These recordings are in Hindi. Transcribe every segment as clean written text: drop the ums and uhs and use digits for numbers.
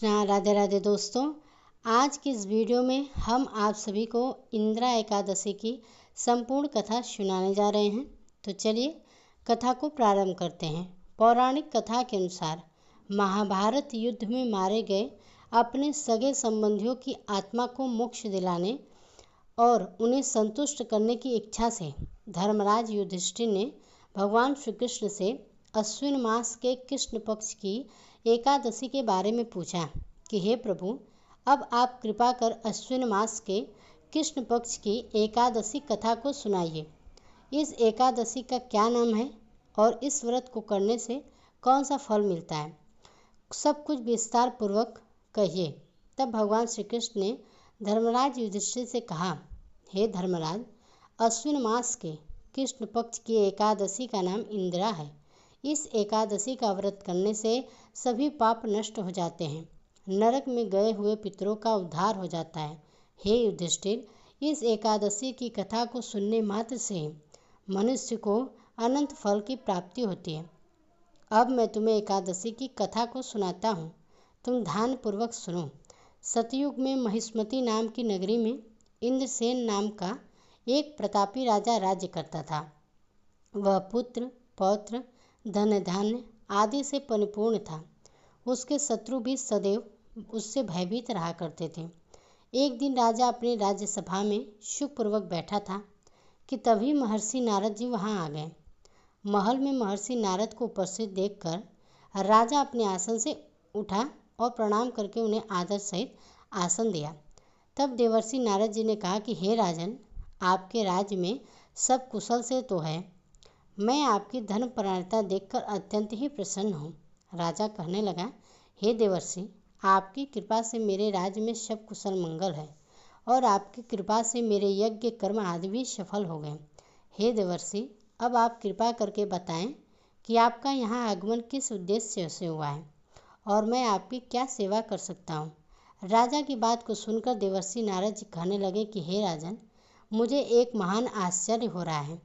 कृष्णा। राधे राधे दोस्तों। आज की इस वीडियो में हम आप सभी को इंदिरा एकादशी की संपूर्ण कथा सुनाने जा रहे हैं। तो चलिए कथा को प्रारंभ करते हैं। पौराणिक कथा के अनुसार महाभारत युद्ध में मारे गए अपने सगे संबंधियों की आत्मा को मोक्ष दिलाने और उन्हें संतुष्ट करने की इच्छा से धर्मराज युधिष्ठिर ने भगवान श्री कृष्ण से अश्विन मास के कृष्ण पक्ष की एकादशी के बारे में पूछा कि हे प्रभु, अब आप कृपा कर अश्विन मास के कृष्ण पक्ष की एकादशी कथा को सुनाइए। इस एकादशी का क्या नाम है और इस व्रत को करने से कौन सा फल मिलता है, सब कुछ विस्तार पूर्वक कहिए। तब भगवान श्री कृष्ण ने धर्मराज युधिष्ठिर से कहा, हे धर्मराज, अश्विन मास के कृष्ण पक्ष की एकादशी का नाम इंदिरा है। इस एकादशी का व्रत करने से सभी पाप नष्ट हो जाते हैं, नरक में गए हुए पितरों का उद्धार हो जाता है। हे युधिष्ठिर, इस एकादशी की कथा को सुनने मात्र से मनुष्य को अनंत फल की प्राप्ति होती है। अब मैं तुम्हें एकादशी की कथा को सुनाता हूँ, तुम ध्यानपूर्वक सुनो। सतयुग में महिष्मती नाम की नगरी में इंद्रसेन नाम का एक प्रतापी राजा राज्य करता था। वह पुत्र, पौत्र, धन धान्य आदि से परिपूर्ण था। उसके शत्रु भी सदैव उससे भयभीत रहा करते थे। एक दिन राजा अपनी राज्यसभा में सुखपूर्वक बैठा था कि तभी महर्षि नारद जी वहां आ गए। महल में महर्षि नारद को उपस्थित देखकर राजा अपने आसन से उठा और प्रणाम करके उन्हें आदर सहित आसन दिया। तब देवर्षि नारद जी ने कहा कि हे राजन, आपके राज्य में सब कुशल से तो है। मैं आपकी धर्मपरायणता देखकर अत्यंत ही प्रसन्न हूँ। राजा कहने लगा, हे देवर्षि, आपकी कृपा से मेरे राज्य में सब कुशल मंगल है और आपकी कृपा से मेरे यज्ञ कर्म आदि भी सफल हो गए। हे देवर्षि, अब आप कृपा करके बताएं कि आपका यहाँ आगमन किस उद्देश्य से हुआ है और मैं आपकी क्या सेवा कर सकता हूँ। राजा की बात को सुनकर देवर्षि नारद जी कहने लगे कि हे राजन, मुझे एक महान आश्चर्य हो रहा है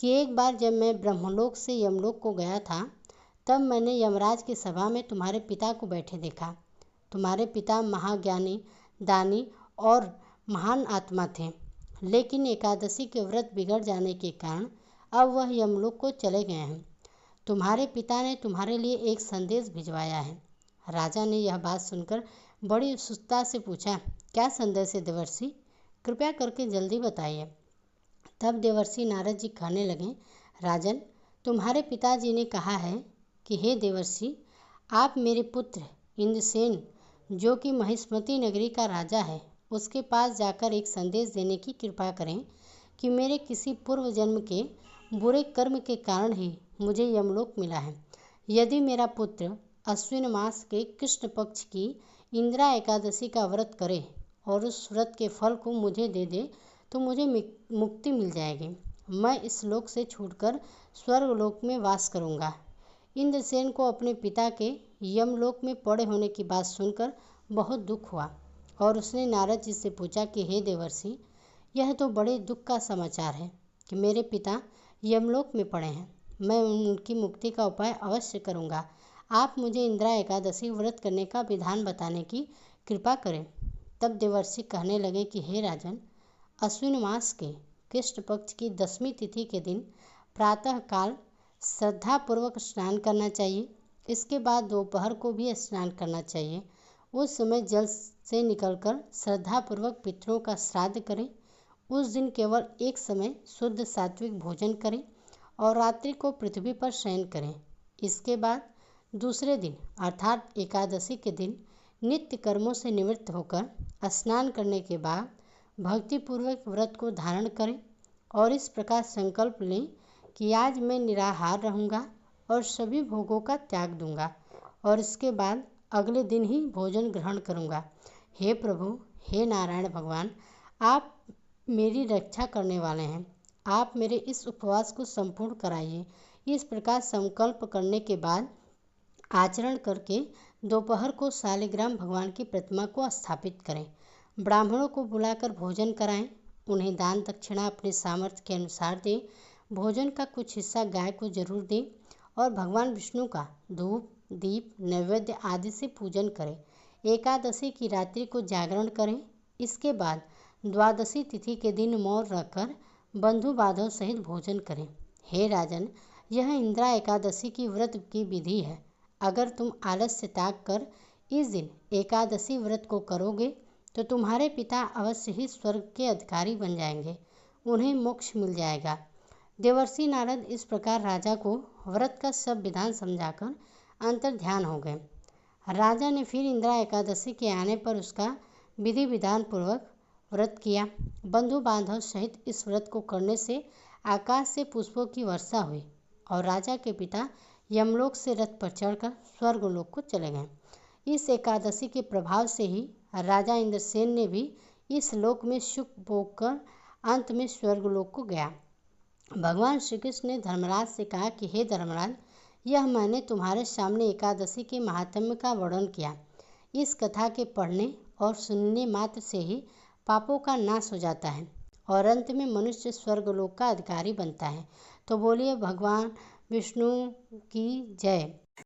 कि एक बार जब मैं ब्रह्मलोक से यमलोक को गया था, तब मैंने यमराज की सभा में तुम्हारे पिता को बैठे देखा। तुम्हारे पिता महाज्ञानी, दानी और महान आत्मा थे, लेकिन एकादशी के व्रत बिगड़ जाने के कारण अब वह यमलोक को चले गए हैं। तुम्हारे पिता ने तुम्हारे लिए एक संदेश भिजवाया है। राजा ने यह बात सुनकर बड़ी उत्सुकता से पूछा, क्या संदेश है देवर्षि? कृपया करके जल्दी बताइए। तब देवर्षि नारद जी कहने लगे, राजन, तुम्हारे पिताजी ने कहा है कि हे देवर्षि, आप मेरे पुत्र इंद्रसेन, जो कि महिष्मती नगरी का राजा है, उसके पास जाकर एक संदेश देने की कृपा करें कि मेरे किसी पूर्व जन्म के बुरे कर्म के कारण ही मुझे यमलोक मिला है। यदि मेरा पुत्र अश्विन मास के कृष्ण पक्ष की इंदिरा एकादशी का व्रत करे और उस व्रत के फल को मुझे दे दे तो मुझे मुक्ति मिल जाएगी। मैं इस लोक से छूटकर स्वर्गलोक में वास करूंगा। इंद्रसेन को अपने पिता के यमलोक में पड़े होने की बात सुनकर बहुत दुख हुआ और उसने नारद जी से पूछा कि हे देवर्षि, यह तो बड़े दुख का समाचार है कि मेरे पिता यमलोक में पड़े हैं। मैं उनकी मुक्ति का उपाय अवश्य करूंगा। आप मुझे इंदिरा एकादशी व्रत करने का विधान बताने की कृपा करें। तब देवर्षि कहने लगे कि हे राजन, अश्विन मास के कृष्ण पक्ष की 10वीं तिथि के दिन प्रातः काल श्रद्धापूर्वक स्नान करना चाहिए। इसके बाद दोपहर को भी स्नान करना चाहिए। उस समय जल से निकलकर श्रद्धापूर्वक पितरों का श्राद्ध करें। उस दिन केवल एक समय शुद्ध सात्विक भोजन करें और रात्रि को पृथ्वी पर शयन करें। इसके बाद दूसरे दिन अर्थात एकादशी के दिन नित्य कर्मों से निवृत्त होकर स्नान करने के बाद भक्तिपूर्वक व्रत को धारण करें और इस प्रकार संकल्प लें कि आज मैं निराहार रहूँगा और सभी भोगों का त्याग दूंगा और इसके बाद अगले दिन ही भोजन ग्रहण करूँगा। हे प्रभु, हे नारायण भगवान, आप मेरी रक्षा करने वाले हैं। आप मेरे इस उपवास को संपूर्ण कराइए। इस प्रकार संकल्प करने के बाद आचरण करके दोपहर को शालिग्राम भगवान की प्रतिमा को स्थापित करें। ब्राह्मणों को बुलाकर भोजन कराएं। उन्हें दान दक्षिणा अपने सामर्थ्य के अनुसार दें। भोजन का कुछ हिस्सा गाय को जरूर दें और भगवान विष्णु का धूप, दीप, नैवेद्य आदि से पूजन करें। एकादशी की रात्रि को जागरण करें। इसके बाद द्वादशी तिथि के दिन मौन रखकर बंधु बांधव सहित भोजन करें। हे राजन, यह इंदिरा एकादशी की व्रत की विधि है। अगर तुम आलस्य त्याग कर इस दिन एकादशी व्रत को करोगे तो तुम्हारे पिता अवश्य ही स्वर्ग के अधिकारी बन जाएंगे, उन्हें मोक्ष मिल जाएगा। देवर्षि नारद इस प्रकार राजा को व्रत का सब विधान समझाकर अंतर ध्यान हो गए। राजा ने फिर इंदिरा एकादशी के आने पर उसका विधि विधान पूर्वक व्रत किया। बंधु बांधव सहित इस व्रत को करने से आकाश से पुष्पों की वर्षा हुई और राजा के पिता यमलोक से रथ पर चढ़कर स्वर्गलोक को चले गए। इस एकादशी के प्रभाव से ही राजा इंद्रसेन ने भी इस लोक में सुख भोग कर अंत में स्वर्गलोक को गया। भगवान श्री कृष्ण ने धर्मराज से कहा कि हे धर्मराज, यह मैंने तुम्हारे सामने एकादशी के महात्म्य का वर्णन किया। इस कथा के पढ़ने और सुनने मात्र से ही पापों का नाश हो जाता है और अंत में मनुष्य स्वर्गलोक का अधिकारी बनता है। तो बोलिए भगवान विष्णु की जय।